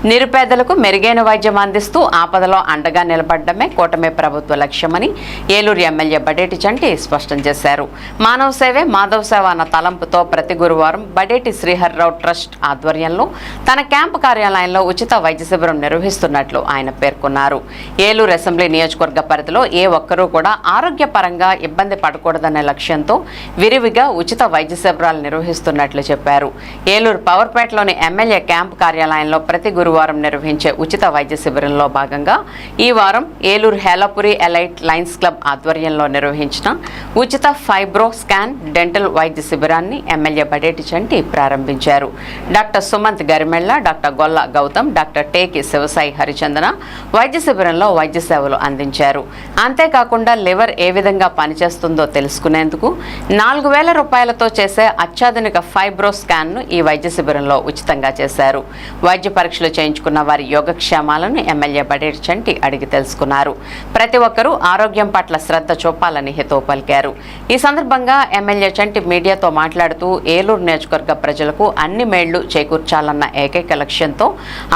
నిరుపేదలకు మెరుగైన వైద్యం అందిస్తూ ఆపదలో అండగా నిలబడడమే కూటమి ప్రభుత్వ లక్ష్యమని ఏలూరు ఎమ్మెల్యే బడేటి చంటి స్పష్టం చేశారు. మానవ సేవే మాధవ సేవ అన్న తలంపుతో ప్రతి గురువారం బడేటి శ్రీహర్రావు ట్రస్ట్ ఆధ్వర్యంలో తన క్యాంపు కార్యాలయంలో ఉచిత వైద్య శిబిరం నిర్వహిస్తున్నట్లు ఆయన పేర్కొన్నారు. ఏలూరు అసెంబ్లీ నియోజకవర్గ పరిధిలో ఏ ఒక్కరూ కూడా ఆరోగ్యపరంగా ఇబ్బంది పడకూడదనే లక్ష్యంతో విరివిగా ఉచిత వైద్య శిబిరాలు నిర్వహిస్తున్నట్లు చెప్పారు. ఏలూరు పవర్పేటలోని ఎమ్మెల్యే క్యాంపు కార్యాలయంలో ప్రతి గురువారం నిర్వహించే ఉచిత వైద్య శిబిరంలో భాగంగా ఈ వారం Eluru Helapuri elite Lions club ఆధ్వర్యంలో నిర్వహించిన ఉచిత ఫైబ్రో స్కాన్ డెంటల్ వైద్య శిబిరాన్ని ఎమ్మెల్యే బడేటి చంటి ప్రారంభించారు. డాక్టర్ సుమంత్ గరిమెళ్ల, డాక్టర్ గొల్ల గౌతమ్, డాక్టర్ టేకి శివసాయి హరిచందన వైద్య శిబిరంలో వైద్య సేవలు అందించారు. అంతేకాకుండా లివర్ ఏ విధంగా పనిచేస్తుందో తెలుసుకునేందుకు 4,000 రూపాయలతో చేసే అత్యాధునిక ఫైబ్రో స్కాన్ను ఈ వైద్య శిబిరంలో ఉచితంగా చేశారు. వైద్య పరీక్షలు చేయించుకున్న వారి యోగక్షేమాలను ఎమ్మెల్యే బడేటి చంటి అడిగి తెలుసుకున్నారు. ప్రతి ఒక్కరూ ఆరోగ్యం పట్ల శ్రద్ధ చూపాలని హితవు పలికారు. ఈ సందర్భంగా ఎమ్మెల్యే చంటి మీడియాతో మాట్లాడుతూ ఏలూరు నియోజకవర్గ ప్రజలకు అన్ని మేళ్లు చేకూర్చాలన్న ఏకైక లక్ష్యంతో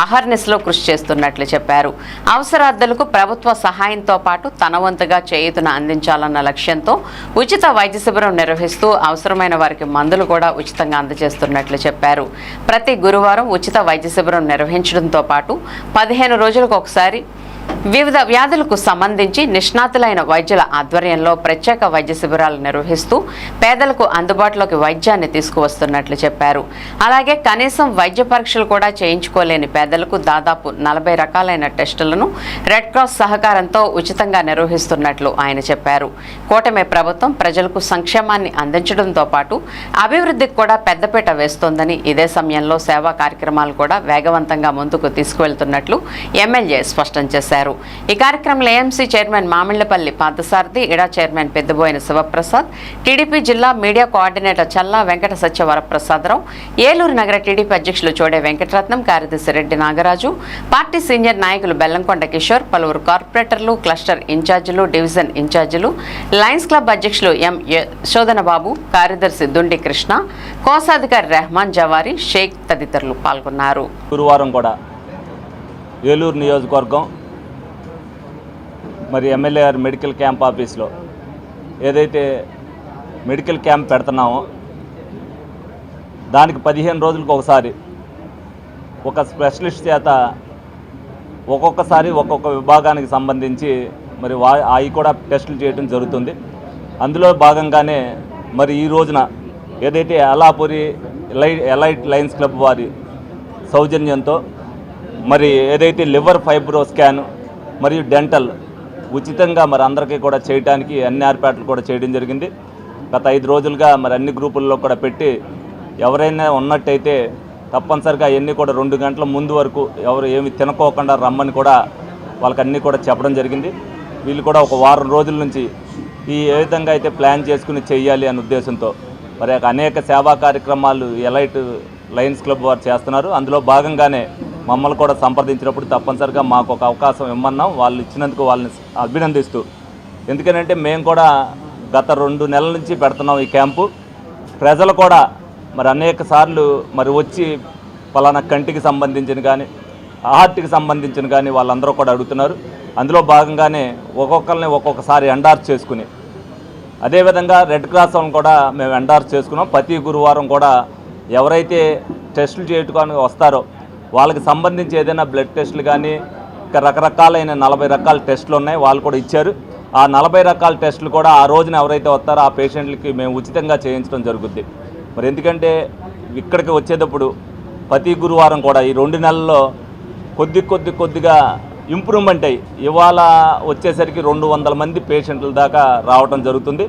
అహర్నిశలో కృషి చేస్తున్నట్లు చెప్పారు. అవసరార్థులకు ప్రభుత్వ సహాయంతో పాటు తన వంతుగా చేయూతను అందించాలన్న లక్ష్యంతో ఉచిత వైద్య శిబిరం నిర్వహిస్తూ అవసరమైన వారికి మందులు కూడా ఉచితంగా అందజేస్తున్నట్లు చెప్పారు. ప్రతి గురువారం ఉచిత వైద్య శిబిరం నిర్వహించడంతో పాటు 15 రోజులకు ఒకసారి వివిధ వ్యాధులకు సంబంధించి నిష్ణాతులైన వైద్యుల ఆధ్వర్యంలో ప్రత్యేక వైద్య శిబిరాలు నిర్వహిస్తూ పేదలకు అందుబాటులోకి వైద్యాన్ని తీసుకువస్తున్నట్లు చెప్పారు. అలాగే కనీసం వైద్య పరీక్షలు కూడా చేయించుకోలేని పేదలకు దాదాపు 40 రకాలైన టెస్టులను రెడ్ క్రాస్ సహకారంతో ఉచితంగా నిర్వహిస్తున్నట్లు ఆయన చెప్పారు. కూటమి ప్రభుత్వం ప్రజలకు సంక్షేమాన్ని అందించడంతో పాటు అభివృద్ధికి కూడా పెద్దపీట వేస్తోందని, ఇదే సమయంలో సేవా కార్యక్రమాలు కూడా వేగవంతంగా ముందుకు తీసుకువెళ్తున్నట్లు ఎమ్మెల్యే స్పష్టం చేశారు. ఈ కార్యక్రమంలో ఏఎంసీ చైర్మన్ మామిళ్లపల్లి పార్థసారథి, ఇడా చైర్మన్ పెద్దబోయిన శివప్రసాద్, టీడీపీ జిల్లా మీడియా కోఆర్డినేటర్ చల్లా వెంకట సత్యవరప్రసాదరావు, ఏలూరు నగర టీడీపీ అధ్యక్షులు చోడే వెంకటరత్నం, కార్యదర్శి రెడ్డి నాగరాజు, పార్టీ సీనియర్ నాయకులు బెల్లంకొండ కిషోర్, పలువురు కార్పొరేటర్లు, క్లస్టర్ ఇన్ఛార్జీలు, డివిజన్ ఇన్ఛార్జీలు, లయన్స్ క్లబ్ అధ్యక్షులు ఎం యశోధనబాబు, కార్యదర్శి దుండి కృష్ణ, కోశాధికారి రెహమాన్ జవారీ, షేక్ తదితరులు పాల్గొన్నారు. గురువారం కూడా ఏలూరు నియోజకవర్గం మరి ఎమ్మెల్యే గారి మెడికల్ క్యాంప్ ఆఫీస్లో ఏదైతే మెడికల్ క్యాంప్ పెడుతున్నామో దానికి 15 రోజులకు ఒకసారి ఒక స్పెషలిస్ట్ చేత ఒక్కొక్కసారి ఒక్కొక్క విభాగానికి సంబంధించి మరి అవి కూడా టెస్టులు చేయడం జరుగుతుంది. అందులో భాగంగానే మరి ఈ రోజున ఏదైతే హేలాపురి ఎలైట్ లయన్స్ క్లబ్ వారి సౌజన్యంతో మరి ఏదైతే లివర్ ఫైబ్రో స్కాన్ మరియు డెంటల్ ఉచితంగా మరి అందరికీ కూడా చేయడానికి అన్ని ఏర్పాట్లు కూడా చేయడం జరిగింది. గత 5 రోజులుగా మరి అన్ని గ్రూపుల్లో కూడా పెట్టి ఎవరైనా ఉన్నట్టయితే తప్పనిసరిగా అవన్నీ కూడా 2 గంటల ముందు వరకు ఎవరు ఏమి తినకోకుండా రమ్మని కూడా వాళ్ళకి అన్నీ కూడా చెప్పడం జరిగింది. వీళ్ళు కూడా ఒక వారం రోజుల నుంచి ఏ విధంగా అయితే ప్లాన్ చేసుకుని చేయాలి అనే ఉద్దేశంతో మరి అనేక సేవా కార్యక్రమాలు ఎలైట్ లయన్స్ క్లబ్ వారు చేస్తున్నారు. అందులో భాగంగానే మమ్మల్ని కూడా సంప్రదించినప్పుడు తప్పనిసరిగా మాకు ఒక అవకాశం ఇమ్మన్నాం. వాళ్ళు ఇచ్చినందుకు వాళ్ళని అభినందిస్తూ, ఎందుకంటే మేము కూడా గత 2 నెలల నుంచి పెడుతున్నాం ఈ క్యాంపు. ప్రజలు కూడా మరి అనేక సార్లు మరి వచ్చి పలానా కంటికి సంబంధించిన కానీ హార్ట్కి సంబంధించిన కానీ వాళ్ళందరూ కూడా అడుగుతున్నారు. అందులో భాగంగానే ఒక్కొక్కరిని ఒక్కొక్కసారి ఎండార్స్ చేసుకుని అదేవిధంగా రెడ్ క్రాస్ వాళ్ళని కూడా మేము ఎండార్స్ చేసుకున్నాం. ప్రతి గురువారం కూడా ఎవరైతే టెస్టులు చేయడానికి వస్తారో వాళ్ళకి సంబంధించి ఏదైనా బ్లడ్ టెస్టులు కానీ ఇంకా రకరకాలైన 40 రకాల టెస్టులు ఉన్నాయి, వాళ్ళు కూడా ఇచ్చారు. ఆ 40 రకాల టెస్టులు కూడా ఆ రోజున ఎవరైతే వస్తారో ఆ పేషెంట్లకి మేము ఉచితంగా చేయించడం జరుగుద్ది. మరి ఎందుకంటే ఇక్కడికి వచ్చేటప్పుడు ప్రతి గురువారం కూడా ఈ 2 నెలల్లో కొద్దిగా ఇంప్రూవ్మెంట్ అయ్యి ఇవాళ వచ్చేసరికి 200 మంది పేషెంట్ల దాకా రావడం జరుగుతుంది.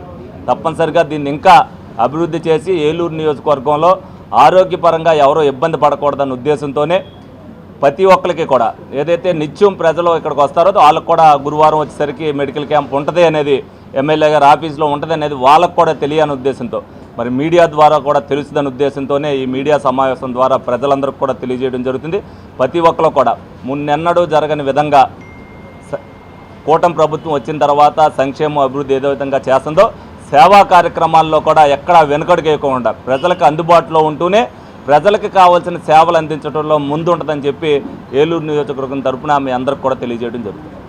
తప్పనిసరిగా దీన్ని ఇంకా అభివృద్ధి చేసి ఏలూరు నియోజకవర్గంలో ఆరోగ్యపరంగా ఎవరో ఇబ్బంది పడకూడదన్న ఉద్దేశంతోనే ప్రతి ఒక్కరికి కూడా ఏదైతే నిత్యం ప్రజలు ఇక్కడికి వస్తారో వాళ్ళకు కూడా గురువారం వచ్చేసరికి మెడికల్ క్యాంప్ ఉంటుంది అనేది, ఎమ్మెల్యే గారి ఆఫీస్లో ఉంటుంది అనేది వాళ్ళకు కూడా తెలియని ఉద్దేశంతో మరి మీడియా ద్వారా కూడా తెలుస్తుందనే ఉద్దేశంతోనే ఈ మీడియా సమావేశం ద్వారా ప్రజలందరికీ కూడా తెలియజేయడం జరుగుతుంది. ప్రతి ఒక్కరు కూడా మున్నెన్నడూ జరగని విధంగా కూటమి ప్రభుత్వం వచ్చిన తర్వాత సంక్షేమ అభివృద్ధి ఏదో విధంగా చేస్తుందో సేవా కార్యక్రమాల్లో కూడా ఎక్కడా వెనుకడుగేయకుండా ప్రజలకు అందుబాటులో ఉంటూనే ప్రజలకు కావాల్సిన సేవలు అందించడంలో ముందు ఉంటుందని చెప్పి ఏలూరు నియోజకవర్గం తరఫున మీ అందరికి కూడా తెలియజేయడం జరుగుతుంది.